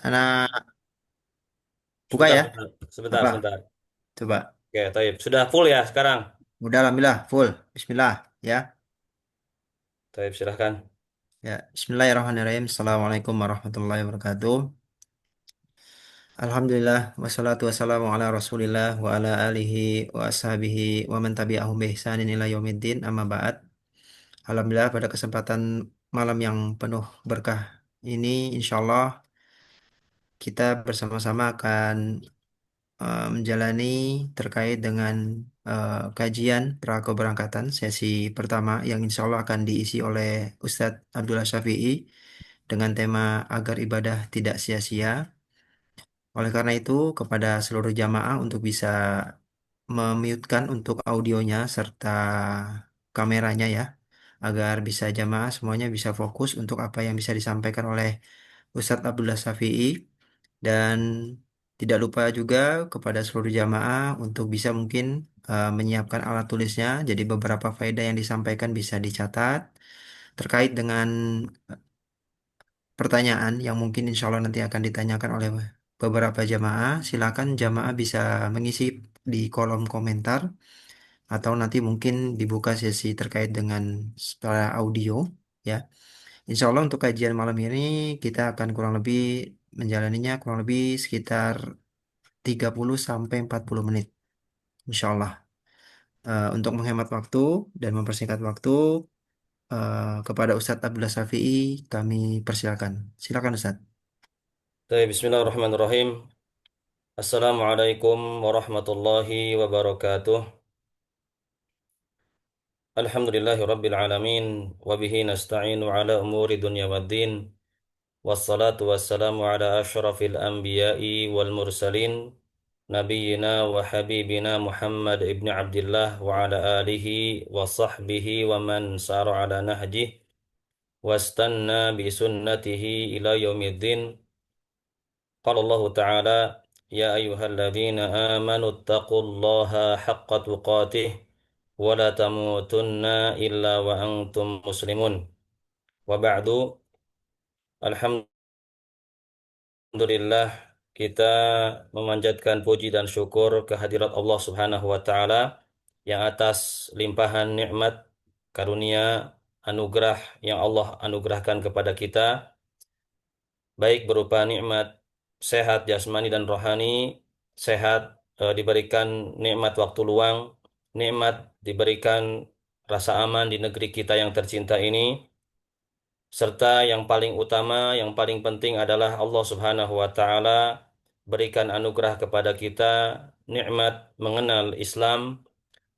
Anak buka Sebentar, ya. sebentar, sebentar, Apa? sebentar. Coba. Oke, Taib. Sudah full ya sekarang? Udah alhamdulillah full. Bismillah ya. Taib, silahkan. Ya, Bismillahirrahmanirrahim. Assalamualaikum warahmatullahi wabarakatuh. Alhamdulillah wassalatu wassalamu ala Rasulillah wa ala alihi wa ashabihi wa man tabi'ahum bi ihsanin ila yaumiddin amma ba'd. Alhamdulillah pada kesempatan malam yang penuh berkah ini insyaallah kita bersama-sama akan menjalani terkait dengan kajian pra keberangkatan sesi pertama yang insya Allah akan diisi oleh Ustadz Abdullah Syafi'i dengan tema agar ibadah tidak sia-sia. Oleh karena itu, kepada seluruh jamaah untuk bisa memute-kan untuk audionya serta kameranya ya, agar bisa jamaah semuanya bisa fokus untuk apa yang bisa disampaikan oleh Ustadz Abdullah Syafi'i. Dan tidak lupa juga kepada seluruh jamaah untuk bisa mungkin menyiapkan alat tulisnya. Jadi beberapa faedah yang disampaikan bisa dicatat terkait dengan pertanyaan yang mungkin insya Allah nanti akan ditanyakan oleh beberapa jamaah. Silakan jamaah bisa mengisi di kolom komentar atau nanti mungkin dibuka sesi terkait dengan secara audio ya. Insya Allah untuk kajian malam ini kita akan kurang lebih menjalaninya kurang lebih sekitar 30 sampai 40 menit. Insya Allah. Untuk menghemat waktu dan mempersingkat waktu, kepada Ustadz Abdullah Syafi'i kami persilakan. Silakan Ustadz. Taib, bismillahirrahmanirrahim. Assalamualaikum warahmatullahi wabarakatuh. Alhamdulillahi rabbil alamin. Wabihi nasta'inu ala umuri dunya waddin. Wassalatu wassalamu ala ashrafil anbiya'i wal mursalin. Nabiyyina wa habibina Muhammad ibn Abdullah wa ala alihi wa sahbihi wa man sara ala nahjih. واستنى بسنته إلى يوم الدين. قال الله تعالى: يا أيها الذين آمنوا اتقوا الله حق تقاته ولا تموتن إلا وأنتم مسلمون. وبعد، Alhamdulillah, kita memanjatkan puji dan syukur kehadirat Allah Subhanahu wa taala yang atas limpahan nikmat, karunia, anugerah yang Allah anugerahkan kepada kita, baik berupa nikmat sehat jasmani dan rohani. Sehat, diberikan nikmat waktu luang, nikmat diberikan rasa aman di negeri kita yang tercinta ini, serta yang paling utama, yang paling penting adalah Allah Subhanahu wa taala berikan anugerah kepada kita nikmat mengenal Islam,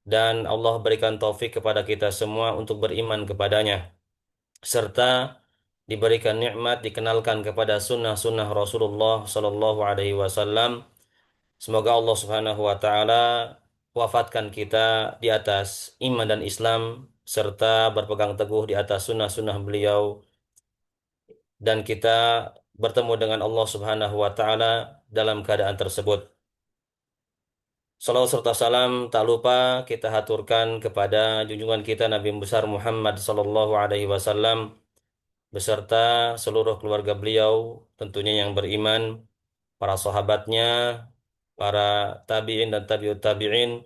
dan Allah berikan taufik kepada kita semua untuk beriman kepadanya, serta diberikan nikmat dikenalkan kepada sunnah-sunnah Rasulullah Sallallahu Alaihi Wasallam. Semoga Allah Subhanahu Wa Taala wafatkan kita di atas iman dan Islam, serta berpegang teguh di atas sunnah-sunnah beliau, dan kita bertemu dengan Allah Subhanahu Wa Taala dalam keadaan tersebut. Salawat serta salam tak lupa kita haturkan kepada junjungan kita Nabi besar Muhammad Sallallahu Alaihi Wasallam beserta seluruh keluarga beliau, tentunya yang beriman, para sahabatnya, para tabi'in dan tabi'ut tabi'in,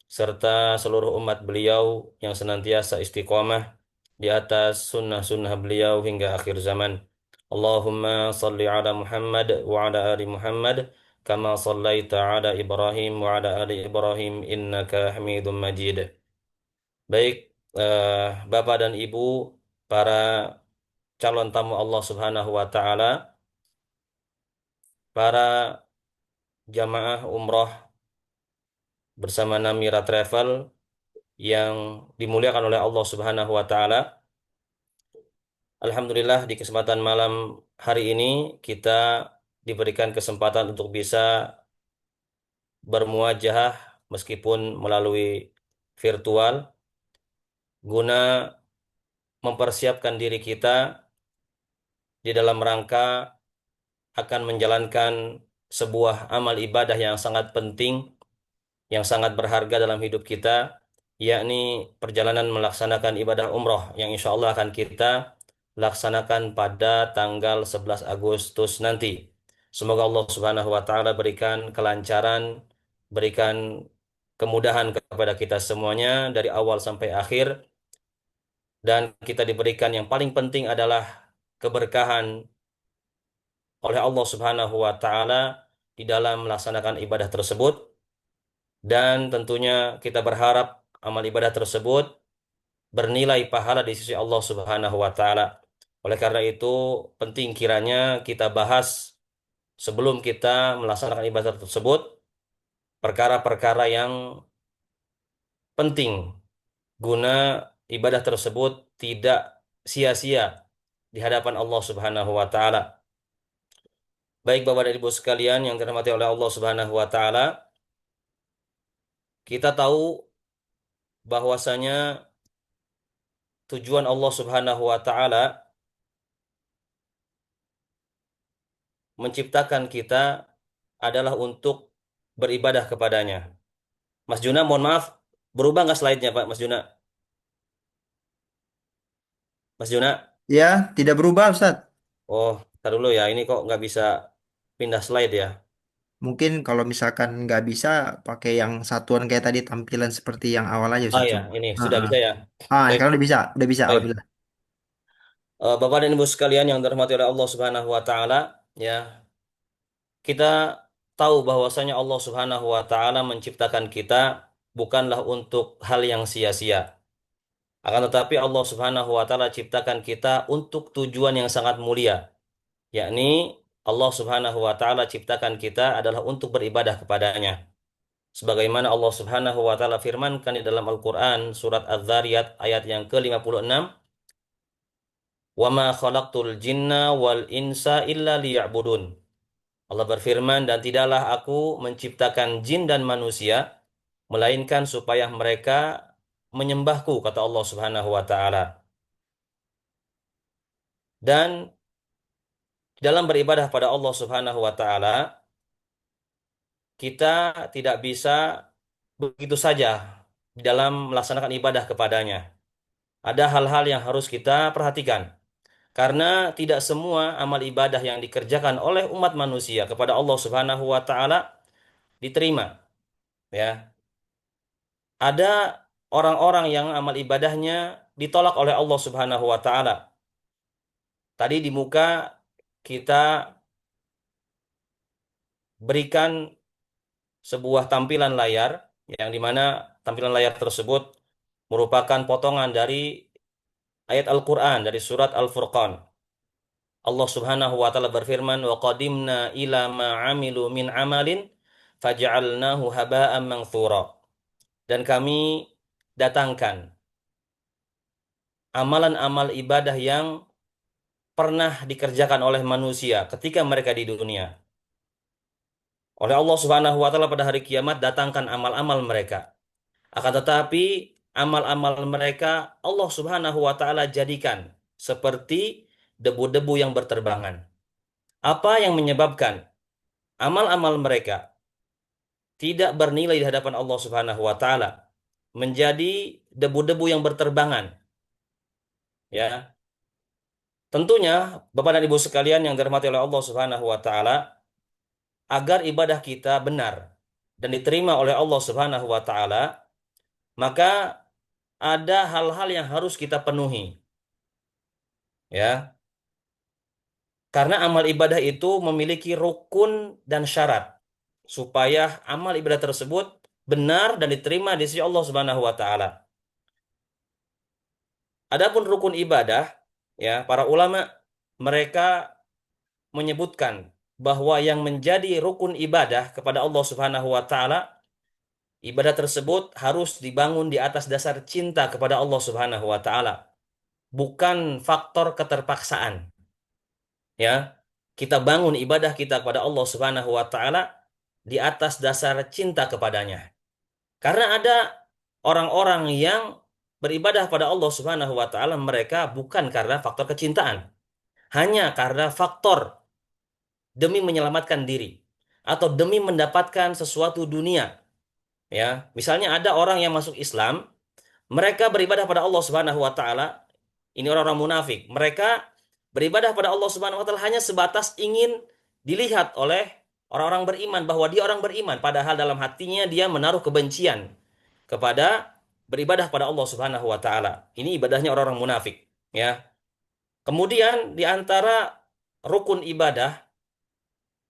serta seluruh umat beliau yang senantiasa istiqomah di atas sunnah-sunnah beliau hingga akhir zaman. Allahumma salli ala Muhammad wa ala ali Muhammad kama sallaita ala Ibrahim wa ala ali Ibrahim innaka Hamidum Majid. Baik, Bapak dan Ibu, para calon tamu Allah Subhanahu wa taala, para jamaah umroh bersama Namira Travel yang dimuliakan oleh Allah Subhanahu wa taala. Alhamdulillah, di kesempatan malam hari ini kita diberikan kesempatan untuk bisa bermuajahah meskipun melalui virtual, guna mempersiapkan diri kita di dalam rangka akan menjalankan sebuah amal ibadah yang sangat penting, yang sangat berharga dalam hidup kita, yakni perjalanan melaksanakan ibadah umroh yang insya Allah akan kita laksanakan pada tanggal 11 Agustus nanti. Semoga Allah Subhanahu wa taala berikan kelancaran, berikan kemudahan kepada kita semuanya dari awal sampai akhir, dan kita diberikan yang paling penting adalah keberkahan oleh Allah Subhanahu wa taala di dalam melaksanakan ibadah tersebut, dan tentunya kita berharap amal ibadah tersebut bernilai pahala di sisi Allah Subhanahu wa taala. Oleh karena itu, penting kiranya kita bahas sebelum kita melaksanakan ibadah tersebut perkara-perkara yang penting guna ibadah tersebut tidak sia-sia di hadapan Allah Subhanahu wa taala. Baik Bapak dan Ibu sekalian yang dirahmati oleh Allah Subhanahu wa taala, kita tahu bahwasanya tujuan Allah Subhanahu wa taala menciptakan kita adalah untuk beribadah kepadanya. Mas Juna, mohon maaf, berubah nggak slide-nya Pak, Mas Juna? Mas Juna? Ya, tidak berubah Ustaz. Oh, tar dulu ya, ini kok nggak bisa pindah slide ya? Mungkin kalau misalkan nggak bisa pakai yang satuan kayak tadi tampilan seperti yang awal aja Ah Ustaz ya, coba. ini Ah, sudah ah. bisa ya? Baik, Sekarang udah bisa, baik. alhamdulillah. Bapak dan Ibu sekalian yang dirahmati oleh Allah Subhanahu wa taala, ya, kita tahu bahwasanya Allah Subhanahu wa taala menciptakan kita bukanlah untuk hal yang sia-sia. Akan tetapi Allah Subhanahu wa taala ciptakan kita untuk tujuan yang sangat mulia, yakni Allah Subhanahu wa taala ciptakan kita adalah untuk beribadah kepadanya. Sebagaimana Allah Subhanahu wa taala firmankan di dalam Al-Qur'an surat Az-Zariyat ayat yang ke-56, "Wa ma khalaqtul jinna wal insa illa liya'budun." Allah berfirman, dan tidaklah aku menciptakan jin dan manusia melainkan supaya mereka menyembahku, kata Allah Subhanahu wa taala. Dan dalam beribadah pada Allah Subhanahu wa taala, kita tidak bisa begitu saja di dalam melaksanakan ibadah kepadanya. Ada hal-hal yang harus kita perhatikan. Karena tidak semua amal ibadah yang dikerjakan oleh umat manusia kepada Allah Subhanahu wa taala diterima, ya. Ada orang-orang yang amal ibadahnya ditolak oleh Allah Subhanahu wa taala. Tadi di muka kita berikan sebuah tampilan layar yang dimana tampilan layar tersebut merupakan potongan dari ayat Al-Quran dari surat Al-Furqan. Allah Subhanahu wa taala berfirman, "Wa qadimna ila ma 'amilu min amalin faj'alnahu haba'an manthura." Dan kami datangkan amalan-amal ibadah yang pernah dikerjakan oleh manusia ketika mereka di dunia. Oleh Allah Subhanahu wa taala pada hari kiamat datangkan amal-amal mereka. Akan tetapi amal-amal mereka Allah Subhanahu wa taala jadikan seperti debu-debu yang berterbangan. Apa yang menyebabkan amal-amal mereka tidak bernilai di hadapan Allah Subhanahu wa taala, menjadi debu-debu yang berterbangan, ya. Tentunya Bapak dan Ibu sekalian yang dirahmati oleh Allah Subhanahu wa taala, agar ibadah kita benar dan diterima oleh Allah Subhanahu wa taala, maka ada hal-hal yang harus kita penuhi, ya. Karena amal ibadah itu memiliki rukun dan syarat supaya amal ibadah tersebut benar dan diterima di sisi Allah Subhanahu wa taala. Adapun rukun ibadah, ya, para ulama mereka menyebutkan bahwa yang menjadi rukun ibadah kepada Allah Subhanahu wa taala, ibadah tersebut harus dibangun di atas dasar cinta kepada Allah Subhanahu wa taala, bukan faktor keterpaksaan. Ya, kita bangun ibadah kita kepada Allah Subhanahu wa taala di atas dasar cinta kepadanya. Karena ada orang-orang yang beribadah pada Allah Subhanahu wa taala mereka bukan karena faktor kecintaan, hanya karena faktor demi menyelamatkan diri atau demi mendapatkan sesuatu dunia, ya. Misalnya ada orang yang masuk Islam, mereka beribadah pada Allah Subhanahu wa taala, ini orang-orang munafik. Mereka beribadah pada Allah Subhanahu wa taala hanya sebatas ingin dilihat oleh orang-orang beriman bahwa dia orang beriman, padahal dalam hatinya dia menaruh kebencian kepada beribadah pada Allah Subhanahu wa taala. Ini ibadahnya orang-orang munafik, ya. Kemudian di antara rukun ibadah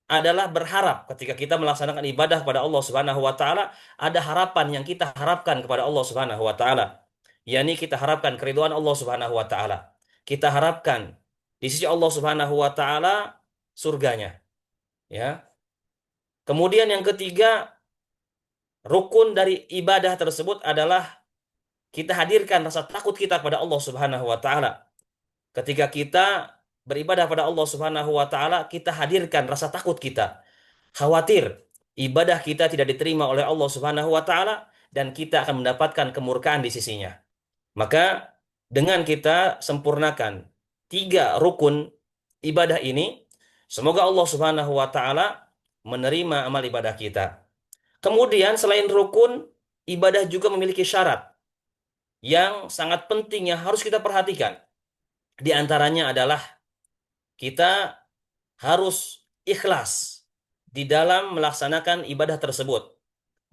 adalah berharap ketika kita melaksanakan ibadah pada Allah Subhanahu wa taala, ada harapan yang kita harapkan kepada Allah Subhanahu wa taala. Yani kita harapkan keridhaan Allah Subhanahu wa taala. Kita harapkan di sisi Allah Subhanahu wa taala surganya, ya. Kemudian yang ketiga, rukun dari ibadah tersebut adalah kita hadirkan rasa takut kita pada Allah Subhanahu wa taala. Ketika kita beribadah pada Allah Subhanahu wa taala, kita hadirkan rasa takut kita. Khawatir ibadah kita tidak diterima oleh Allah Subhanahu wa taala dan kita akan mendapatkan kemurkaan di sisinya. Maka dengan kita sempurnakan tiga rukun ibadah ini, semoga Allah Subhanahu wa taala menerima amal ibadah kita. Kemudian selain rukun, ibadah juga memiliki syarat yang sangat penting yang harus kita perhatikan. Di antaranya adalah kita harus ikhlas di dalam melaksanakan ibadah tersebut.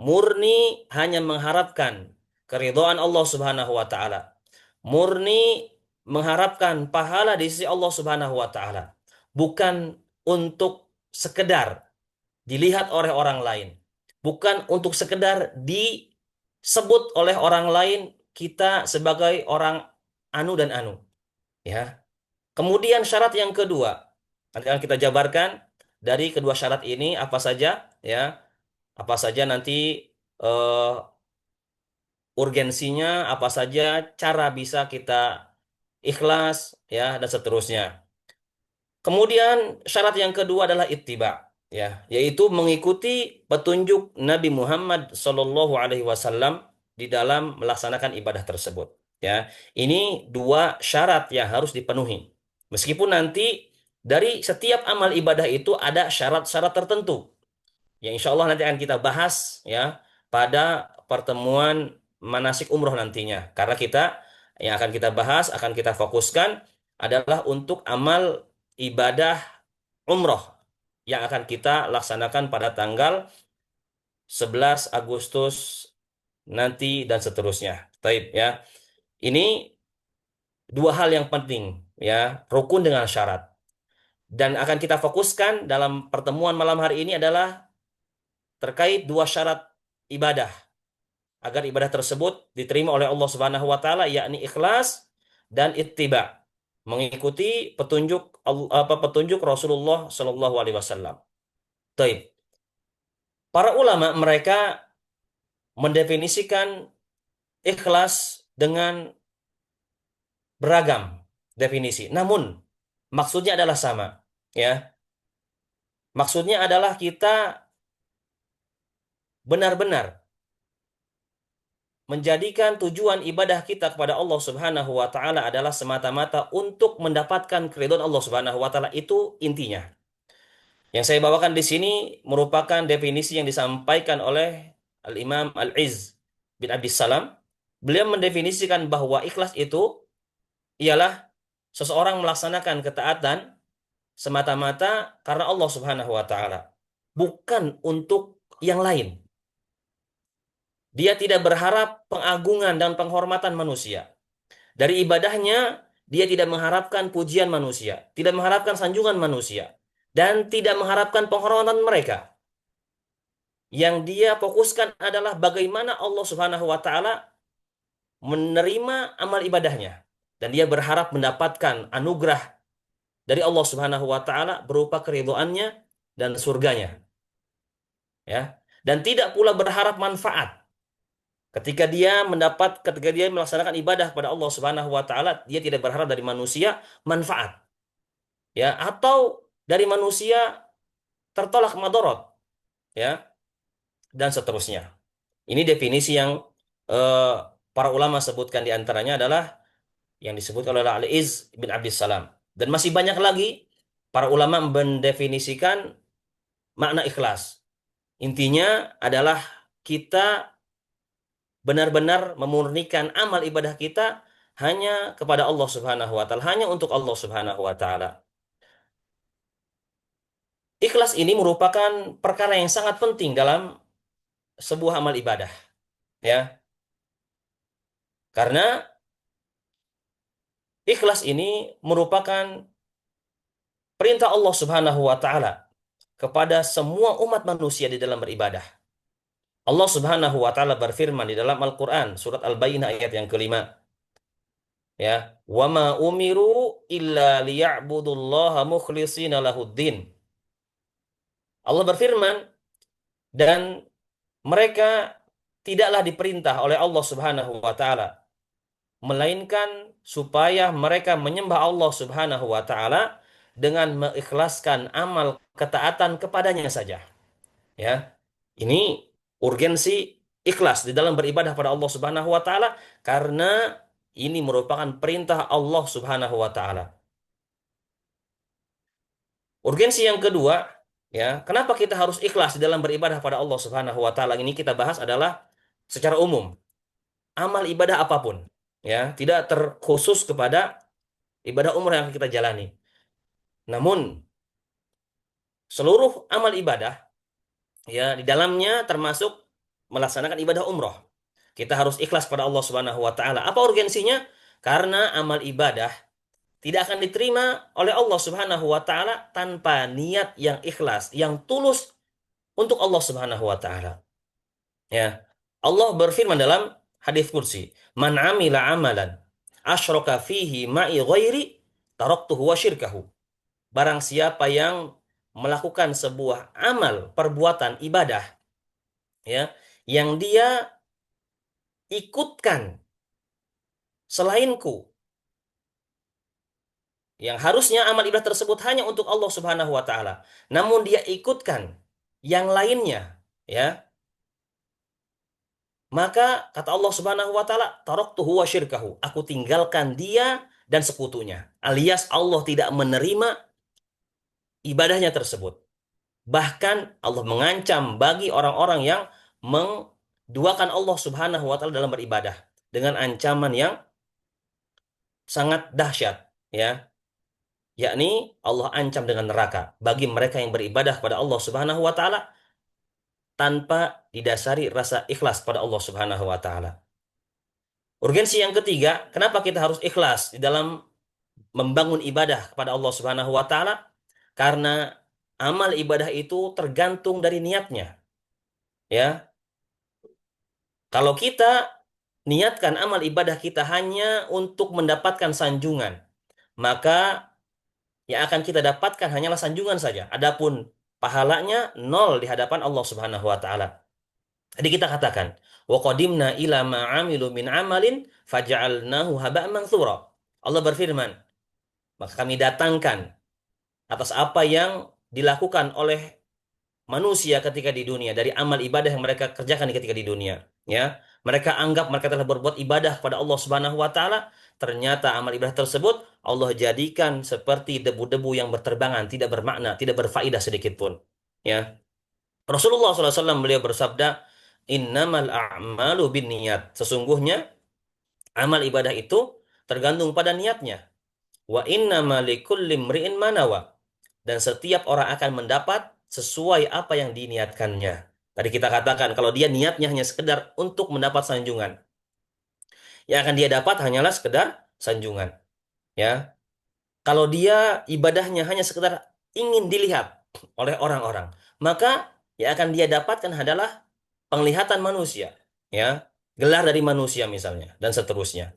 Murni hanya mengharapkan keridhaan Allah Subhanahu wa taala. Murni mengharapkan pahala di sisi Allah Subhanahu wa taala. Bukan untuk sekedar dilihat oleh orang lain. Bukan untuk sekedar disebut oleh orang lain kita sebagai orang anu dan anu, ya. Kemudian syarat yang kedua, nanti akan kita jabarkan dari kedua syarat ini apa saja, ya. Apa saja nanti eh, urgensinya, apa saja cara bisa kita ikhlas, ya, dan seterusnya. Kemudian syarat yang kedua adalah ittiba, ya, yaitu mengikuti petunjuk Nabi Muhammad SAW di dalam melaksanakan ibadah tersebut. Ya, ini dua syarat yang harus dipenuhi. Meskipun nanti dari setiap amal ibadah itu ada syarat-syarat tertentu yang insya Allah nanti akan kita bahas, ya, pada pertemuan manasik umroh nantinya. Karena kita yang akan kita bahas, akan kita fokuskan adalah untuk amal ibadah umroh yang akan kita laksanakan pada tanggal 11 Agustus nanti dan seterusnya. Taib, ya. Ini dua hal yang penting, ya, rukun dengan syarat. Dan akan kita fokuskan dalam pertemuan malam hari ini adalah terkait dua syarat ibadah agar ibadah tersebut diterima oleh Allah Subhanahu wa taala, yakni ikhlas dan ittiba, mengikuti petunjuk Rasulullah Shallallahu alaihi wasallam. Taib. Para ulama mereka mendefinisikan ikhlas dengan beragam definisi. Namun maksudnya adalah sama, ya. Maksudnya adalah kita benar-benar menjadikan tujuan ibadah kita kepada Allah Subhanahu wa taala adalah semata-mata untuk mendapatkan keridhaan Allah Subhanahu wa taala, itu intinya. Yang saya bawakan di sini merupakan definisi yang disampaikan oleh Al-Imam Al-Izz bin Abdissalam. Beliau mendefinisikan bahwa ikhlas itu ialah seseorang melaksanakan ketaatan semata-mata karena Allah Subhanahu wa taala, bukan untuk yang lain. Dia tidak berharap pengagungan dan penghormatan manusia. Dari ibadahnya, dia tidak mengharapkan pujian manusia, tidak mengharapkan sanjungan manusia, dan tidak mengharapkan penghormatan mereka. Yang dia fokuskan adalah bagaimana Allah Subhanahu wa taala menerima amal ibadahnya. Dan dia berharap mendapatkan anugerah dari Allah Subhanahu wa taala berupa keridhaannya dan surganya. Ya. Dan tidak pula berharap manfaat. Ketika dia melaksanakan ibadah kepada Allah Subhanahu wa taala, dia tidak berharap dari manusia manfaat, ya, atau dari manusia tertolak madorot, ya, dan seterusnya. Ini definisi yang eh, para ulama sebutkan, di antaranya adalah yang disebut oleh Al-Izz bin Abdissalam. Dan masih banyak lagi para ulama mendefinisikan makna ikhlas. Intinya adalah kita benar-benar memurnikan amal ibadah kita hanya kepada Allah Subhanahu wa taala, hanya untuk Allah Subhanahu wa taala. Ikhlas ini merupakan perkara yang sangat penting dalam sebuah amal ibadah, ya. Karena ikhlas ini merupakan perintah Allah Subhanahu wa taala kepada semua umat manusia di dalam beribadah. Allah Subhanahu wa taala berfirman di dalam Al-Qur'an surat Al-Baqarah ayat yang kelima, ya, wa ma umiru illa liya'budullaha mukhlishina lahuddin. Allah berfirman, dan mereka tidaklah diperintah oleh Allah Subhanahu wa taala melainkan supaya mereka menyembah Allah Subhanahu wa taala dengan mengikhlaskan amal ketaatan kepadanya saja, ya. Ini urgensi ikhlas di dalam beribadah pada Allah Subhanahu wa taala karena ini merupakan perintah Allah Subhanahu wa taala. Urgensi yang kedua, ya, kenapa kita harus ikhlas di dalam beribadah pada Allah Subhanahu wa taala, ini kita bahas adalah secara umum, amal ibadah apapun, ya, tidak terkhusus kepada ibadah umrah yang kita jalani. Namun seluruh amal ibadah, ya, di dalamnya termasuk melaksanakan ibadah umroh. Kita harus ikhlas pada Allah Subhanahu wa taala. Apa urgensinya? Karena amal ibadah tidak akan diterima oleh Allah Subhanahu wa taala tanpa niat yang ikhlas, yang tulus untuk Allah Subhanahu wa taala. Ya. Allah berfirman dalam hadis kursi, "Man 'amila 'amalan asyraka fihi ma'i ghairi taraktuhu wa syirkahu." Barang siapa yang melakukan sebuah amal, perbuatan ibadah, ya, yang dia ikutkan selainku, yang harusnya amal ibadah tersebut hanya untuk Allah Subhanahu wa taala, namun dia ikutkan yang lainnya, ya, maka kata Allah Subhanahu wa taala, taraktuhu wa syirkahu, aku tinggalkan dia dan sekutunya. Alias Allah tidak menerima ibadahnya tersebut. Bahkan Allah mengancam bagi orang-orang yang menduakan Allah Subhanahu wa taala dalam beribadah dengan ancaman yang sangat dahsyat, ya. Yakni Allah ancam dengan neraka bagi mereka yang beribadah pada Allah Subhanahu wa taala tanpa didasari rasa ikhlas pada Allah Subhanahu wa taala. Urgensi yang ketiga, kenapa kita harus ikhlas di dalam membangun ibadah kepada Allah Subhanahu wa taala? Karena amal ibadah itu tergantung dari niatnya, ya. Kalau kita niatkan amal ibadah kita hanya untuk mendapatkan sanjungan, maka yang akan kita dapatkan hanyalah sanjungan saja. Adapun pahalanya nol di hadapan Allah Subhanahu wa taala. Jadi kita katakan, wa qadimna ila ma 'amilu min 'amalin faja'alnahu haba'an mantsura. Allah berfirman, maka kami datangkan atas apa yang dilakukan oleh manusia ketika di dunia dari amal ibadah yang mereka kerjakan ketika di dunia, ya. Mereka anggap mereka telah berbuat ibadah kepada Allah Subhanahu wa taala, ternyata amal ibadah tersebut Allah jadikan seperti debu-debu yang berterbangan, tidak bermakna, tidak berfaedah sedikit pun, ya. Rasulullah SAW beliau bersabda, innamal a'malu binniyat, sesungguhnya amal ibadah itu tergantung pada niatnya. Wa innama likulli imri'in ma nawa. Dan setiap orang akan mendapat sesuai apa yang diniatkannya. Tadi kita katakan kalau dia niatnya hanya sekedar untuk mendapat sanjungan, yang akan dia dapat hanyalah sekedar sanjungan, ya. Kalau dia ibadahnya hanya sekedar ingin dilihat oleh orang-orang, maka yang akan dia dapatkan adalah penglihatan manusia, ya, gelar dari manusia misalnya, dan seterusnya.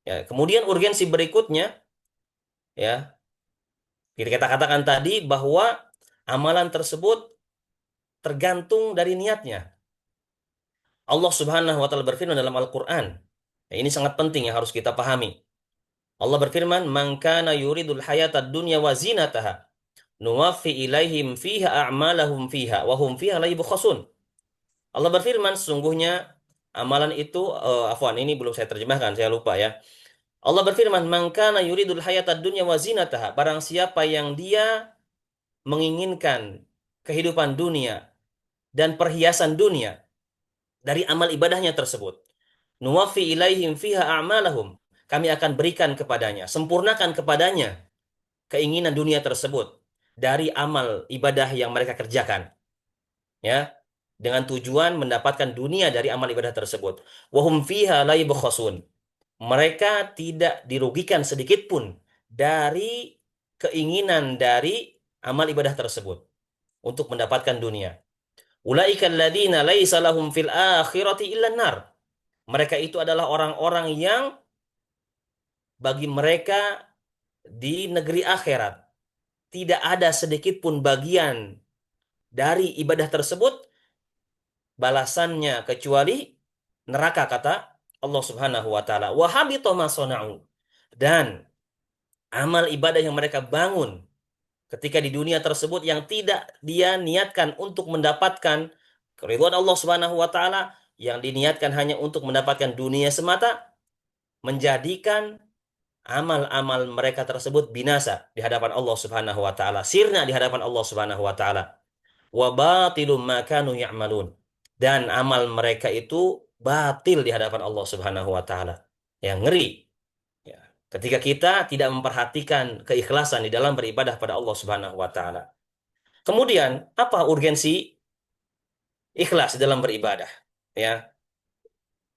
Ya, kemudian urgensi berikutnya, ya, kita katakan tadi bahwa amalan tersebut tergantung dari niatnya. Allah Subhanahu wa taala berfirman dalam Al-Qur'an. Ya, ini sangat penting yang harus kita pahami. Allah berfirman, "Man kana yuridul hayatad dunya wa zinataha, nuwaffi ilaihim fiha a'malahum fiha wa hum fiha la yubkhasun." Allah berfirman, sesungguhnya amalan itu, afwan, ini belum saya terjemahkan, saya lupa, ya. Allah berfirman, "Man kana yuridul hayatad dunya wa zinataha." Barang siapa yang dia menginginkan kehidupan dunia dan perhiasan dunia dari amal ibadahnya tersebut, nuwafi ilaihim fiha a'malahum, kami akan berikan kepadanya, sempurnakan kepadanya keinginan dunia tersebut. dari amal ibadah yang mereka kerjakan, ya, dengan tujuan mendapatkan dunia dari amal ibadah tersebut. Wahum fiha la yubkhasun. Mereka tidak dirugikan sedikit pun dari keinginan dari amal ibadah tersebut untuk mendapatkan dunia. Ulaika alladzina laisa lahum fil akhirati illa nar. Mereka itu adalah orang-orang yang bagi mereka di negeri akhirat tidak ada sedikit pun bagian dari ibadah tersebut balasannya kecuali neraka, kata Allah Subhanahu wa taala. Wa habita ma sana'u. Dan amal ibadah yang mereka bangun ketika di dunia tersebut yang tidak dia niatkan untuk mendapatkan keridhaan Allah Subhanahu wa taala, yang diniatkan hanya untuk mendapatkan dunia semata, menjadikan amal-amal mereka tersebut binasa di hadapan Allah Subhanahu wa taala, sirna di hadapan Allah Subhanahu wa taala. Wa batilum ma kanu ya'malun. Dan amal mereka itu batil di hadapan Allah Subhanahu wa taala. Yang ngeri, ya. Ketika kita tidak memperhatikan keikhlasan di dalam beribadah pada Allah Subhanahu wa taala. Kemudian, apa urgensi ikhlas dalam beribadah? Ya,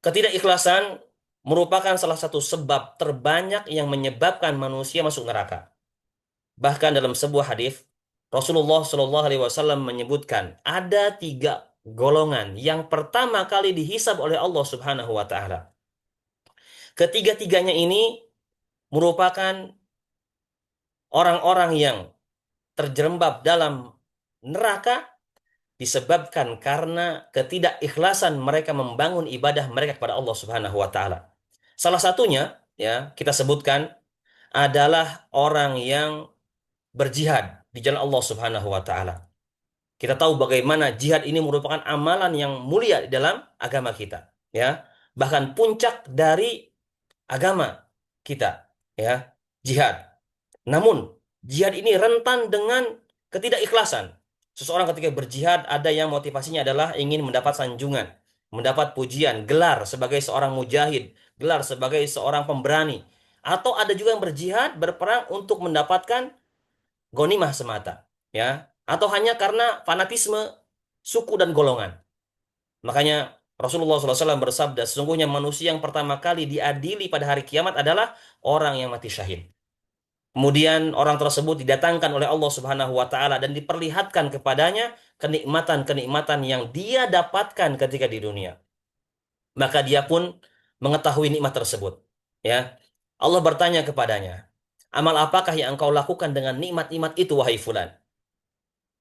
ketidakikhlasan merupakan salah satu sebab terbanyak yang menyebabkan manusia masuk neraka. Bahkan dalam sebuah hadis, Rasulullah Shallallahu Alaihi Wasallam menyebutkan ada tiga golongan yang pertama kali dihisab oleh Allah Subhanahu Wa Taala. Ketiga-tiganya ini merupakan orang-orang yang terjerembab dalam neraka disebabkan karena ketidakikhlasan mereka membangun ibadah mereka kepada Allah Subhanahu wa taala. Salah satunya, ya, kita sebutkan adalah orang yang berjihad di jalan Allah Subhanahu wa taala. Kita tahu bagaimana jihad ini merupakan amalan yang mulia di dalam agama kita, ya. Bahkan puncak dari agama kita, ya, jihad. Namun, jihad ini rentan dengan ketidakikhlasan. Seseorang ketika berjihad, ada yang motivasinya adalah ingin mendapat sanjungan, mendapat pujian, gelar sebagai seorang mujahid, gelar sebagai seorang pemberani. Atau ada juga yang berjihad, berperang untuk mendapatkan ghanimah semata, ya. Atau hanya karena fanatisme suku dan golongan. Makanya Rasulullah SAW bersabda, sesungguhnya manusia yang pertama kali diadili pada hari kiamat adalah orang yang mati syahid. Kemudian orang tersebut didatangkan oleh Allah Subhanahu wa taala dan diperlihatkan kepadanya kenikmatan-kenikmatan yang dia dapatkan ketika di dunia. Maka dia pun mengetahui nikmat tersebut. Ya. Allah bertanya kepadanya, "Amal apakah yang engkau lakukan dengan nikmat-nikmat itu, wahai fulan?"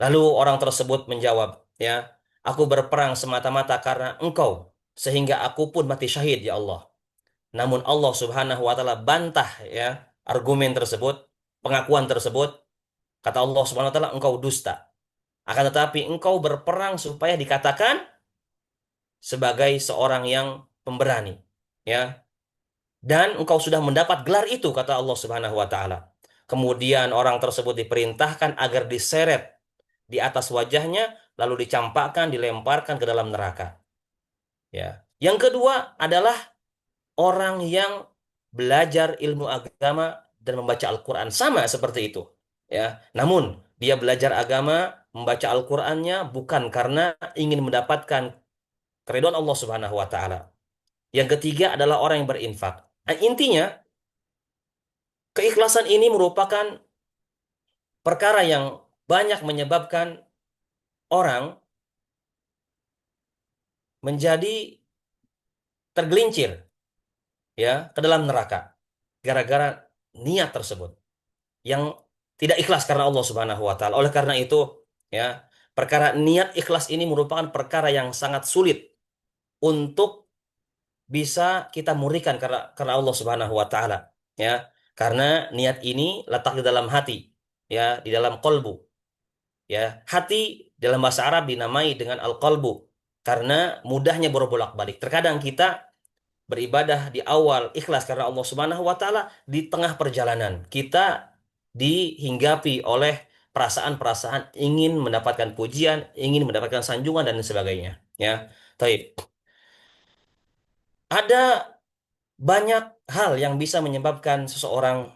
Lalu orang tersebut menjawab, "Ya, aku berperang semata-mata karena engkau, sehingga aku pun mati syahid, ya Allah." Namun Allah Subhanahu wa taala bantah, ya, argumen tersebut, pengakuan tersebut. Kata Allah Subhanahu wa taala, engkau dusta. Akan tetapi engkau berperang supaya dikatakan sebagai seorang yang pemberani, ya. Dan engkau sudah mendapat gelar itu, kata Allah Subhanahu wa taala. Kemudian orang tersebut diperintahkan agar diseret di atas wajahnya lalu dicampakkan, dilemparkan ke dalam neraka, ya. Yang kedua adalah orang yang belajar ilmu agama dan membaca Al-Quran, sama seperti itu, ya. Namun dia belajar agama, membaca Al-Qurannya bukan karena ingin mendapatkan keridhaan Allah Subhanahu Wa Taala. Yang ketiga adalah orang yang berinfak. Nah, intinya keikhlasan ini merupakan perkara yang banyak menyebabkan orang menjadi tergelincir, ya, ke dalam neraka gara-gara niat tersebut yang tidak ikhlas karena Allah Subhanahu wa taala. Oleh karena itu, ya, perkara niat ikhlas ini merupakan perkara yang sangat sulit untuk bisa kita murnikan karena Allah Subhanahu wa taala, ya. Karena niat ini letak di dalam hati, ya, di dalam kolbu, ya. Hati dalam bahasa Arab dinamai dengan al-qalbu karena mudahnya berbolak-balik. Terkadang kita beribadah di awal ikhlas karena Allah Subhanahu wa taala, di tengah perjalanan kita dihinggapi oleh perasaan-perasaan ingin mendapatkan pujian, ingin mendapatkan sanjungan dan sebagainya, ya. Taib. Ada banyak hal yang bisa menyebabkan seseorang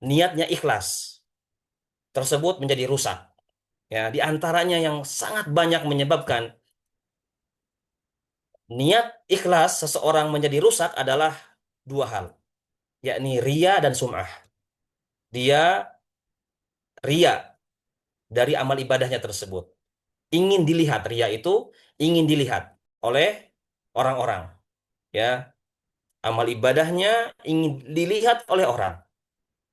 niatnya ikhlas. tersebut menjadi rusak. Ya, di antaranya yang sangat banyak menyebabkan niat ikhlas seseorang menjadi rusak adalah dua hal, yakni ria dan sum'ah. Dia ria dari amal ibadahnya tersebut. Ingin dilihat, ria itu ingin dilihat oleh orang-orang. Ya, amal ibadahnya ingin dilihat oleh orang.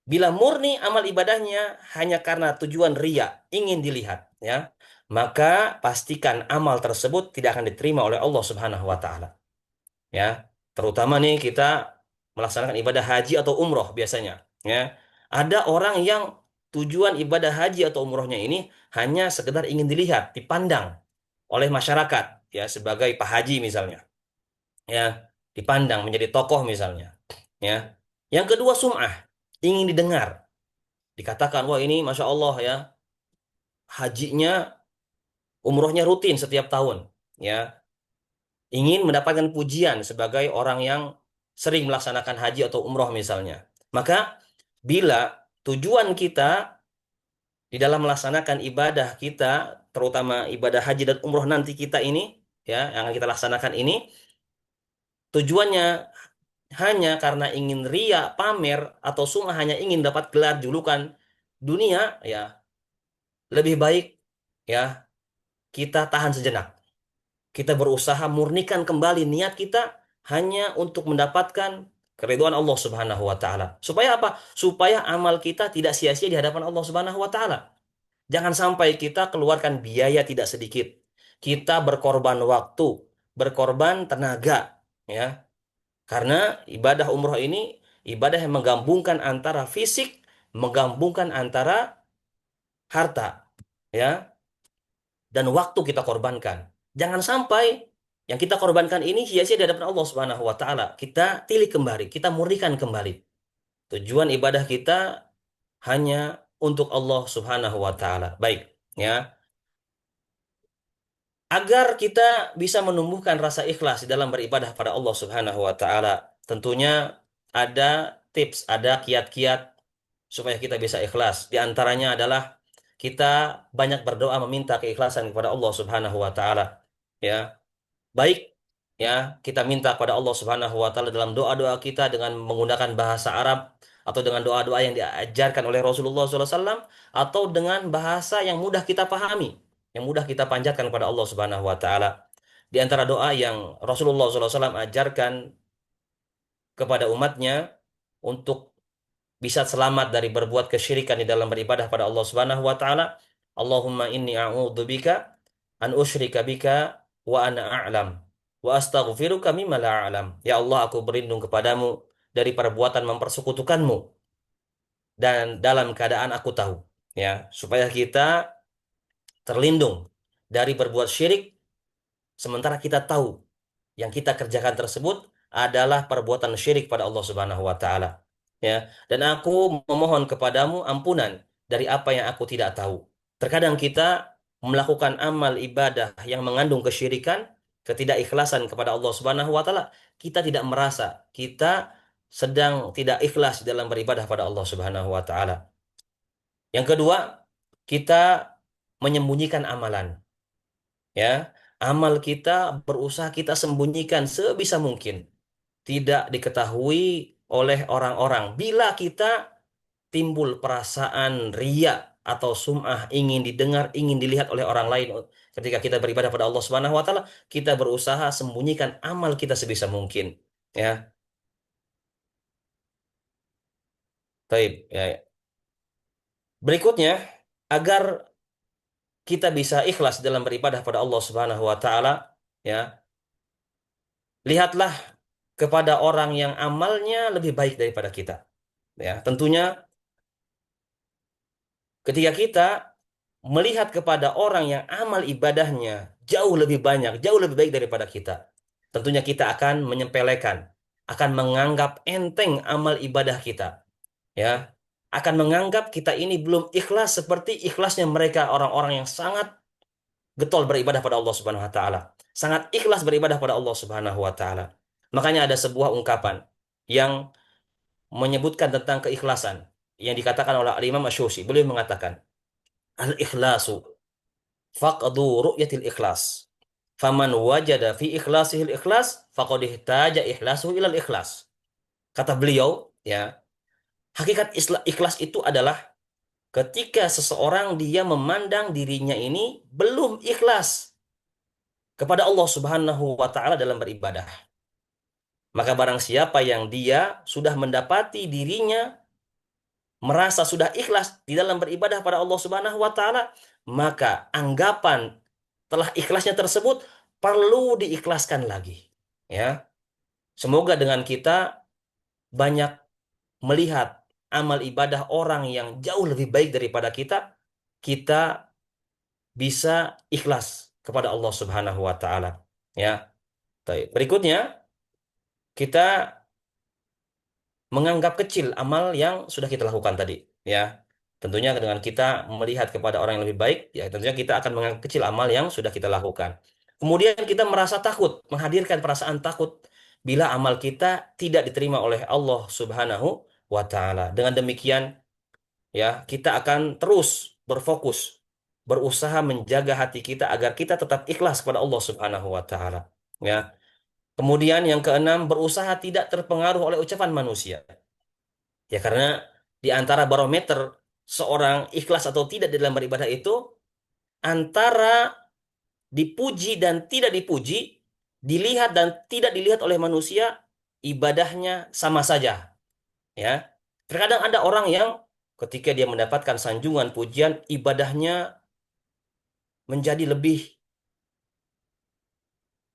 Bila murni amal ibadahnya hanya karena tujuan ria, ingin dilihat, ya, maka pastikan amal tersebut tidak akan diterima oleh Allah Subhanahu wa taala. Ya, terutama nih kita melaksanakan ibadah haji atau umroh biasanya, ya. Ada orang yang tujuan ibadah haji atau umrohnya ini hanya sekedar ingin dilihat, dipandang oleh masyarakat, ya, sebagai Pak Haji misalnya, ya, dipandang menjadi tokoh misalnya, ya. Yang kedua sum'ah, ingin didengar, dikatakan wah ini masya Allah ya, hajinya umrohnya rutin setiap tahun, ya, ingin mendapatkan pujian sebagai orang yang sering melaksanakan haji atau umroh misalnya. Maka bila tujuan kita di dalam melaksanakan ibadah kita, terutama ibadah haji dan umroh nanti kita ini, ya, yang akan kita laksanakan ini, tujuannya hanya karena ingin ria, pamer, atau sumah hanya ingin dapat gelar julukan dunia, ya, lebih baik ya kita tahan sejenak. Kita berusaha murnikan kembali niat kita hanya untuk mendapatkan keridhaan Allah Subhanahu wa taala. Supaya apa? Supaya amal kita tidak sia-sia di hadapan Allah Subhanahu wa taala. Jangan sampai kita keluarkan biaya tidak sedikit. Kita berkorban waktu, berkorban tenaga, ya. Karena ibadah umroh ini ibadah yang menggabungkan antara fisik, menggabungkan antara harta, ya, dan waktu kita korbankan. Jangan sampai yang kita korbankan ini sia-sia di hadapan Allah Subhanahu wa taala. Kita tilik kembali, kita murnikan kembali. Tujuan ibadah kita hanya untuk Allah Subhanahu wa taala. Baik, ya. Agar kita bisa menumbuhkan rasa ikhlas di dalam beribadah pada Allah Subhanahu wa taala, tentunya ada tips, ada kiat-kiat supaya kita bisa ikhlas. Di antaranya adalah kita banyak berdoa meminta keikhlasan kepada Allah Subhanahu wa taala. Ya, baik, ya, kita minta kepada Allah Subhanahu wa taala dalam doa-doa kita dengan menggunakan bahasa Arab atau dengan doa-doa yang diajarkan oleh Rasulullah SAW atau dengan bahasa yang mudah kita pahami, yang mudah kita panjatkan kepada Allah Subhanahu wa taala. Di antara doa yang Rasulullah SAW ajarkan kepada umatnya untuk bisa selamat dari berbuat kesyirikan di dalam beribadah pada Allah Subhanahu wa taala. Allahumma inni a'udzubika an usyrika bika wa ana a'lam wa astaghfiruka mimma la a'lam. Ya Allah, aku berlindung kepadamu dari perbuatan mempersekutukanmu dan dalam keadaan aku tahu. Ya, supaya kita terlindung dari berbuat syirik sementara kita tahu yang kita kerjakan tersebut adalah perbuatan syirik pada Allah Subhanahu wa taala. Ya, dan aku memohon kepadamu ampunan dari apa yang aku tidak tahu. Terkadang kita melakukan amal ibadah yang mengandung kesyirikan, ketidakikhlasan kepada Allah Subhanahu wa taala, kita tidak merasa kita sedang tidak ikhlas dalam beribadah pada Allah Subhanahu wa taala. Yang kedua, kita menyembunyikan amalan. Ya, amal kita berusaha kita sembunyikan sebisa mungkin, tidak diketahui oleh orang-orang. Bila kita timbul perasaan riya atau sum'ah, ingin didengar, ingin dilihat oleh orang lain ketika kita beribadah pada Allah Subhanahu wa taala, kita berusaha sembunyikan amal kita sebisa mungkin. Ya, baik, ya. Berikutnya, agar kita bisa ikhlas dalam beribadah pada Allah Subhanahu wa taala, ya, lihatlah kepada orang yang amalnya lebih baik daripada kita. Ya, tentunya ketika kita melihat kepada orang yang amal ibadahnya jauh lebih banyak, jauh lebih baik daripada kita, tentunya kita akan menyepelekan, akan menganggap enteng amal ibadah kita, ya, akan menganggap kita ini belum ikhlas seperti ikhlasnya mereka orang-orang yang sangat getol beribadah pada Allah Subhanahu wa taala, sangat ikhlas beribadah pada Allah Subhanahu wa taala. Makanya ada sebuah ungkapan yang menyebutkan tentang keikhlasan yang dikatakan oleh Imam Asy-Syafi'i. Beliau mengatakan, al-ikhlasu faqdu ru'yatil ikhlas. Faman wajada fi ikhlasihil ikhlas faqad ihtaja ikhlasuhu ilal ikhlas. Kata beliau, ya, hakikat ikhlas itu adalah ketika seseorang dia memandang dirinya ini belum ikhlas kepada Allah Subhanahu wa taala dalam beribadah. Maka barang siapa yang dia sudah mendapati dirinya merasa sudah ikhlas di dalam beribadah pada Allah Subhanahu wa taala, maka anggapan telah ikhlasnya tersebut perlu diikhlaskan lagi. Ya, semoga dengan kita banyak melihat amal ibadah orang yang jauh lebih baik daripada kita, kita bisa ikhlas kepada Allah Subhanahu wa taala. Ya. Baik. Berikutnya, kita menganggap kecil amal yang sudah kita lakukan tadi, ya. Tentunya dengan kita melihat kepada orang yang lebih baik, ya tentunya kita akan menganggap kecil amal yang sudah kita lakukan. Kemudian kita merasa takut, menghadirkan perasaan takut bila amal kita tidak diterima oleh Allah Subhanahu wa taala. Dengan demikian, ya, kita akan terus berfokus, berusaha menjaga hati kita agar kita tetap ikhlas kepada Allah Subhanahu wa taala. Ya. Kemudian yang keenam, berusaha tidak terpengaruh oleh ucapan manusia. Ya karena di antara barometer seorang ikhlas atau tidak dalam beribadah itu antara dipuji dan tidak dipuji, dilihat dan tidak dilihat oleh manusia, ibadahnya sama saja, ya. Terkadang ada orang yang ketika dia mendapatkan sanjungan pujian, ibadahnya menjadi lebih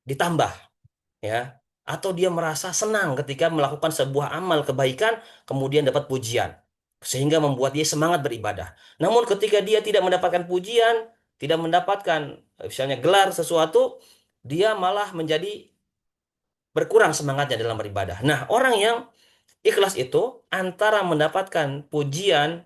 ditambah, ya, atau dia merasa senang ketika melakukan sebuah amal kebaikan kemudian dapat pujian sehingga membuat dia semangat beribadah. Namun ketika dia tidak mendapatkan pujian, tidak mendapatkan misalnya gelar sesuatu, dia malah menjadi berkurang semangatnya dalam beribadah. Nah, orang yang ikhlas itu antara mendapatkan pujian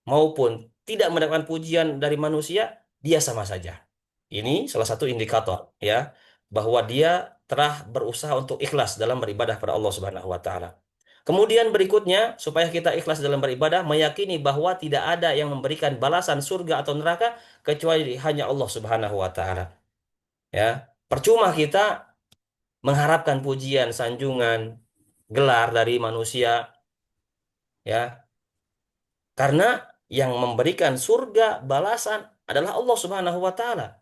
maupun tidak mendapatkan pujian dari manusia, dia sama saja. Ini salah satu indikator, ya, bahwa dia telah berusaha untuk ikhlas dalam beribadah pada Allah Subhanahu wa taala. Kemudian berikutnya, supaya kita ikhlas dalam beribadah, meyakini bahwa tidak ada yang memberikan balasan surga atau neraka kecuali hanya Allah Subhanahu wa taala. Ya, percuma kita mengharapkan pujian, sanjungan, gelar dari manusia, ya, karena yang memberikan surga balasan adalah Allah Subhanahu wa taala.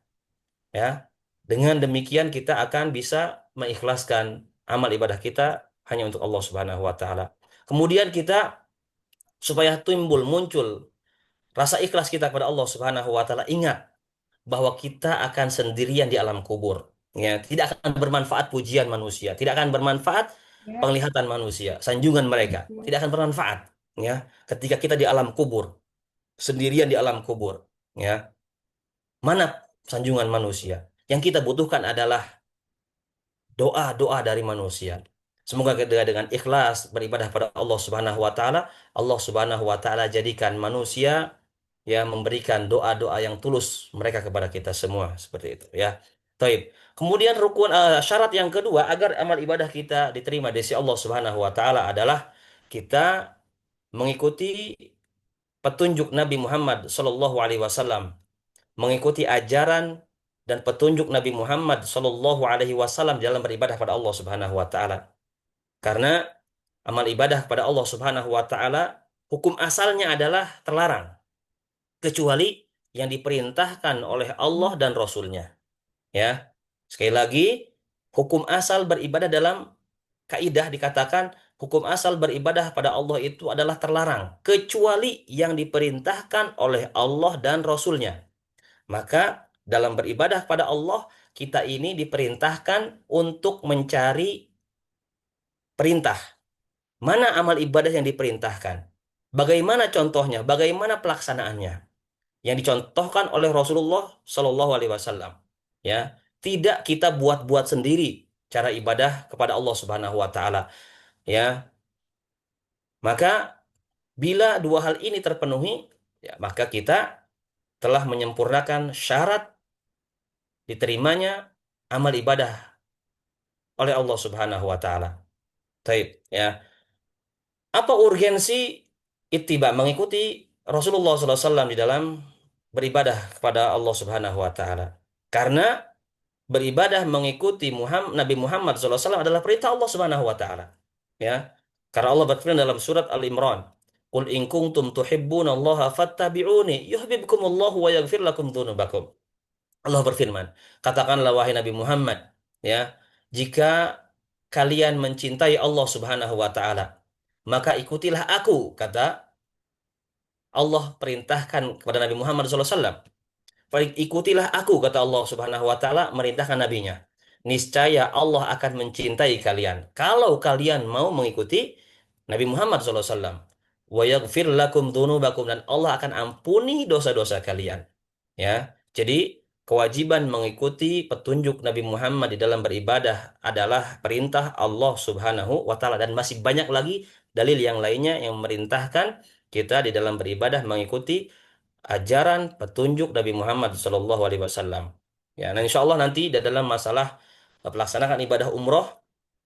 Ya. Dengan demikian kita akan bisa mengikhlaskan amal ibadah kita hanya untuk Allah Subhanahu wa taala. Kemudian kita supaya muncul rasa ikhlas kita kepada Allah Subhanahu wa taala, ingat bahwa kita akan sendirian di alam kubur. Ya, tidak akan bermanfaat pujian manusia, tidak akan bermanfaat Ya, penglihatan manusia, sanjungan mereka, ya. tidak akan bermanfaat. Ya, ketika kita di alam kubur, sendirian di alam kubur, ya, mana sanjungan manusia? Yang kita butuhkan adalah doa-doa dari manusia. Semoga kita dengan ikhlas beribadah pada Allah Subhanahu wa taala, Allah Subhanahu wa taala jadikan manusia yang memberikan doa-doa yang tulus mereka kepada kita semua seperti itu, ya. Taib. Kemudian syarat yang kedua agar amal ibadah kita diterima di sisi Allah Subhanahu wa taala adalah kita mengikuti petunjuk Nabi Muhammad Shallallahu alaihi wasallam, mengikuti ajaran dan petunjuk Nabi Muhammad Shallallahu Alaihi Wasallam dalam beribadah pada Allah Subhanahu Wa Taala. Karena amal ibadah kepada Allah Subhanahu Wa Taala hukum asalnya adalah terlarang kecuali yang diperintahkan oleh Allah dan Rasulnya. Ya, sekali lagi hukum asal beribadah dalam kaidah dikatakan hukum asal beribadah pada Allah itu adalah terlarang kecuali yang diperintahkan oleh Allah dan Rasulnya. Maka dalam beribadah pada Allah, kita ini diperintahkan untuk mencari perintah. Mana amal ibadah yang diperintahkan? Bagaimana contohnya? Bagaimana pelaksanaannya? Yang dicontohkan oleh Rasulullah Shallallahu Alaihi Wasallam. Ya, tidak kita buat-buat sendiri cara ibadah kepada Allah Subhanahu Wa Taala. Ya, maka bila dua hal ini terpenuhi, ya, maka kita telah menyempurnakan syarat diterimanya amal ibadah oleh Allah Subhanahu wa taala. Taib, ya. Apa urgensi ittiba mengikuti Rasulullah SAW di dalam beribadah kepada Allah Subhanahu wa taala. Karena beribadah mengikuti Nabi Muhammad SAW adalah perintah Allah Subhanahu wa taala. Ya. Karena Allah berfirman dalam surat Al-Imran, "Qul in kuntum tuhibbunallaha fattabi'uni yuhibbukumullahu wa yaghfir lakum dzunubakum." Allah berfirman, katakanlah wahai Nabi Muhammad, ya, jika kalian mencintai Allah Subhanahu wa taala, maka ikutilah aku, kata Allah perintahkan kepada Nabi Muhammad SAW. Ikutilah aku, kata Allah Subhanahu wa taala merintahkan nabinya. Niscaya Allah akan mencintai kalian kalau kalian mau mengikuti Nabi Muhammad SAW. Wa yaghfir lakum dzunubakum, dan Allah akan ampuni dosa-dosa kalian. Ya. Jadi kewajiban mengikuti petunjuk Nabi Muhammad di dalam beribadah adalah perintah Allah Subhanahu wa taala, dan masih banyak lagi dalil yang lainnya yang memerintahkan kita di dalam beribadah mengikuti ajaran petunjuk Nabi Muhammad Shallallahu Alaihi Wasallam. Ya, nah insya Allah nanti di dalam masalah pelaksanaan ibadah umroh,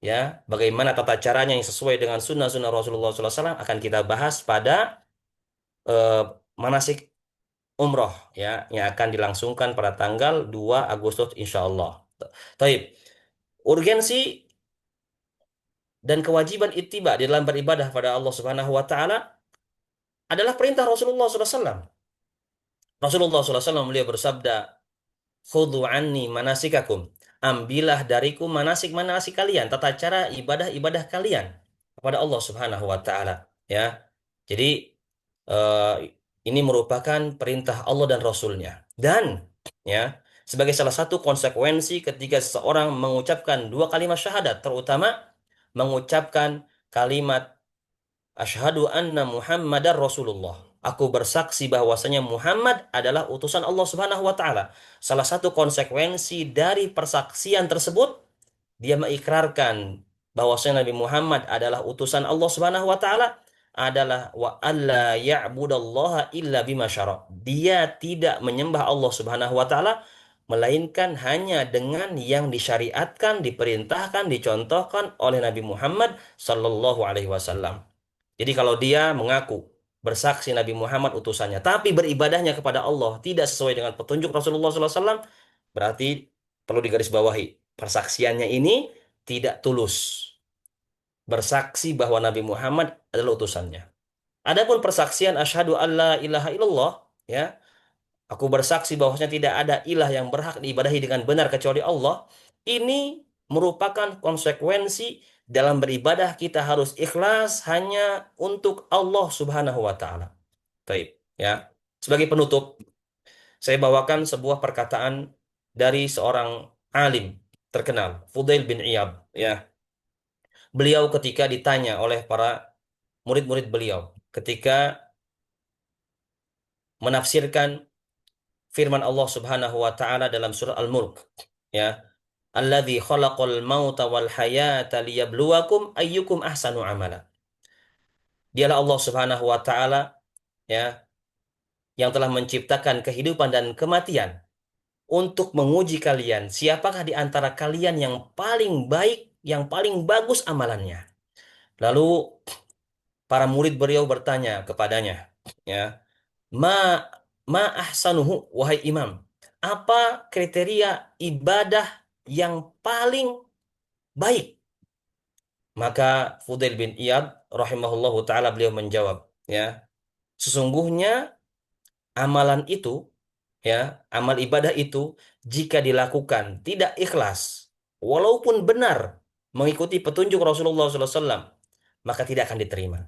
ya, bagaimana tata caranya yang sesuai dengan sunnah-sunnah Rasulullah SAW akan kita bahas pada eh, manasik umroh, ya, yang akan dilangsungkan pada tanggal 2 Agustus insya Allah. Taib. Urgensi dan kewajiban ittiba di dalam beribadah pada Allah Subhanahu wa taala adalah perintah Rasulullah SAW. Rasulullah SAW beliau bersabda, "Khudhu anni manasikakum." Ambillah dariku manasik-manasik kalian, tata cara ibadah-ibadah kalian kepada Allah Subhanahu wa taala, ya. Jadi eh, ini merupakan perintah Allah dan Rasulnya. Dan ya, sebagai salah satu konsekuensi ketika seseorang mengucapkan dua kalimat syahadat, terutama mengucapkan kalimat Asyhadu anna Muhammadar Rasulullah. Aku bersaksi bahwasanya Muhammad adalah utusan Allah Subhanahu wa taala. Salah satu konsekuensi dari persaksian tersebut, dia mengikrarkan bahwasanya Nabi Muhammad adalah utusan Allah Subhanahu wa taala, adalah wa alla ya'budallaha illa bima syara. Dia tidak menyembah Allah Subhanahu wa taala melainkan hanya dengan yang disyariatkan, diperintahkan, dicontohkan oleh Nabi Muhammad sallallahu alaihi wasallam. Jadi kalau dia mengaku bersaksi Nabi Muhammad utusannya, tapi beribadahnya kepada Allah tidak sesuai dengan petunjuk Rasulullah SAW, berarti perlu digarisbawahi. Persaksiannya ini tidak tulus. Bersaksi bahwa Nabi Muhammad adalah utusannya. Adapun persaksian asyhadu alla ilaha illallah, ya, aku bersaksi bahwasanya tidak ada ilah yang berhak diibadahi dengan benar kecuali Allah. Ini merupakan konsekuensi dalam beribadah kita harus ikhlas hanya untuk Allah Subhanahu wa taala. Baik, ya. Sebagai penutup, saya bawakan sebuah perkataan dari seorang alim terkenal, Fudail bin Iyad, ya. Beliau ketika ditanya oleh para murid-murid beliau ketika menafsirkan firman Allah Subhanahu wa taala dalam surah Al-Mulk, ya. Alladzi khalaqal mauta wal hayata liyabluwakum ayyukum ahsanu amala. Dialah Allah Subhanahu wa taala, ya, yang telah menciptakan kehidupan dan kematian untuk menguji kalian siapakah di antara kalian yang paling baik, yang paling bagus amalannya. Lalu para murid beliau bertanya kepadanya, ya, ma ma ahsanuhu, wahai imam, apa kriteria ibadah yang paling baik? Maka Fudail bin Iyad rahimahullahu taala beliau menjawab, ya, sesungguhnya amalan itu, ya, amal ibadah itu jika dilakukan tidak ikhlas, walaupun benar mengikuti petunjuk Rasulullah SAW, maka tidak akan diterima.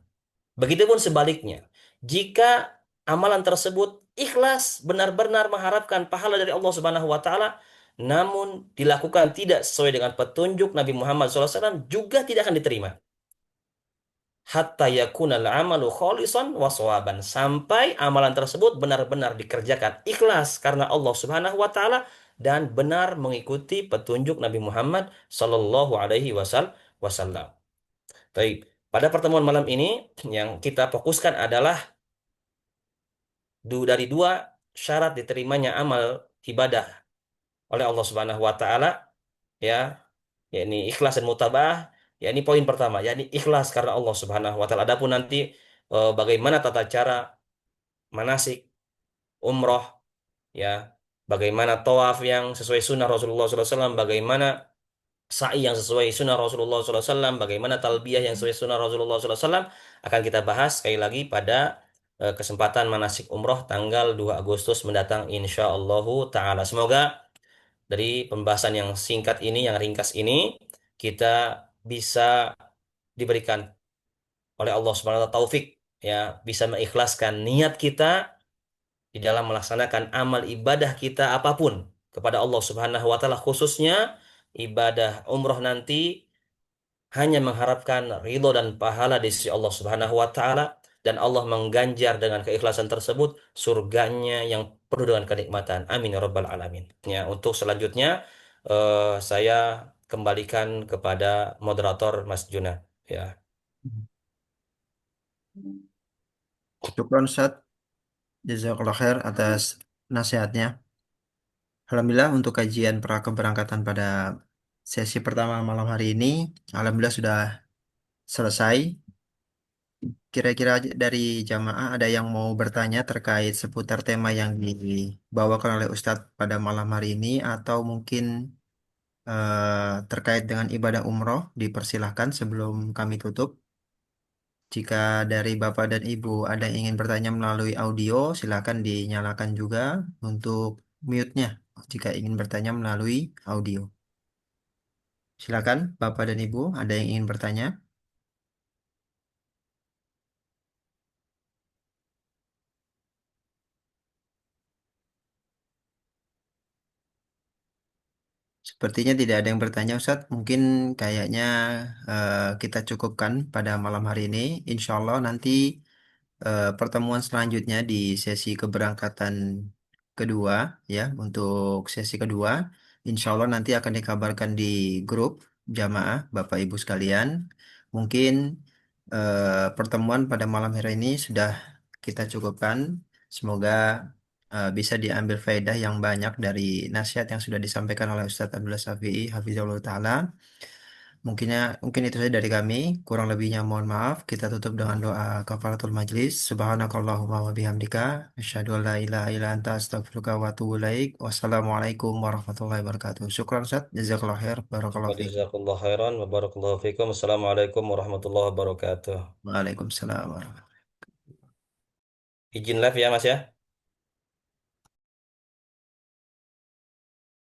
Begitupun sebaliknya, jika amalan tersebut ikhlas, benar-benar mengharapkan pahala dari Allah Subhanahu wa taala, namun dilakukan tidak sesuai dengan petunjuk Nabi Muhammad SAW, juga tidak akan diterima. Hatta yakunal amalu kholisan wa shawaban, sampai amalan tersebut benar-benar dikerjakan ikhlas karena Allah Subhanahu wa taala dan benar mengikuti petunjuk Nabi Muhammad sallallahu alaihi wasallam. Baik, pada pertemuan malam ini yang kita fokuskan adalah dari dua syarat diterimanya amal ibadah oleh Allah Subhanahu wa taala, ya, yakni ikhlas dan mutabah. Ya, ini poin pertama, yakni ikhlas karena Allah Subhanahu wa taala. Adapun nanti bagaimana tata cara manasik umroh ya, bagaimana tawaf yang sesuai sunnah Rasulullah SAW, bagaimana sa'i yang sesuai sunnah Rasulullah SAW, bagaimana talbiyah yang sesuai sunnah Rasulullah SAW, akan kita bahas sekali lagi pada kesempatan manasik umroh tanggal 2 Agustus mendatang insya Allah Ta'ala. Semoga dari pembahasan yang singkat ini, yang ringkas ini, kita bisa diberikan oleh Allah Subhanahu wa taala taufik, ya, bisa mengikhlaskan niat kita di dalam melaksanakan amal ibadah kita apapun kepada Allah Subhanahu wa taala, khususnya ibadah umroh nanti, hanya mengharapkan ridho dan pahala di sisi Allah Subhanahu wa taala, dan Allah mengganjar dengan keikhlasan tersebut surganya yang penuh dengan kenikmatan. Amin ya rabbal alamin. Ya, untuk selanjutnya saya kembalikan kepada moderator Mas Juna. Ya, Syukron Ustaz, jazakallah khair atas nasihatnya. Alhamdulillah untuk kajian pra keberangkatan pada sesi pertama malam hari ini, alhamdulillah sudah selesai. Kira-kira dari jamaah ada yang mau bertanya terkait seputar tema yang dibawakan oleh Ustadz pada malam hari ini atau mungkin terkait dengan ibadah umroh, dipersilahkan sebelum kami tutup. Jika dari Bapak dan Ibu ada yang ingin bertanya melalui audio, silakan dinyalakan juga untuk mute-nya jika ingin bertanya melalui audio. Silakan Bapak dan Ibu, ada yang ingin bertanya? Sepertinya tidak ada yang bertanya, Ustadz. Mungkin kayaknya kita cukupkan pada malam hari ini. Insya Allah nanti pertemuan selanjutnya di sesi keberangkatan kedua, ya, untuk sesi kedua, insya Allah nanti akan dikabarkan di grup jamaah Bapak Ibu sekalian. Mungkin pertemuan pada malam hari ini sudah kita cukupkan. Semoga bisa diambil faedah yang banyak dari nasihat yang sudah disampaikan oleh Ustadz Abdullah Syafi'i, Hafizahullah Ta'ala. Mungkin itu saja dari kami. Kurang lebihnya mohon maaf. Kita tutup dengan doa kafaratul majlis. Subhanakallahumma wa bihamdika. Asyhadu an la ilaha illa anta astaghfiruka wa atubu ilaik. Wassalamualaikum warahmatullahi wabarakatuh. Syukran Ustaz. Jazakallahu khair. Barakallahu fiik. jazakallahu khairan wa barakallahu fikum. Assalamualaikum warahmatullahi wabarakatuh. Waalaikumsalam warahmatullahi Izin live ya Mas ya.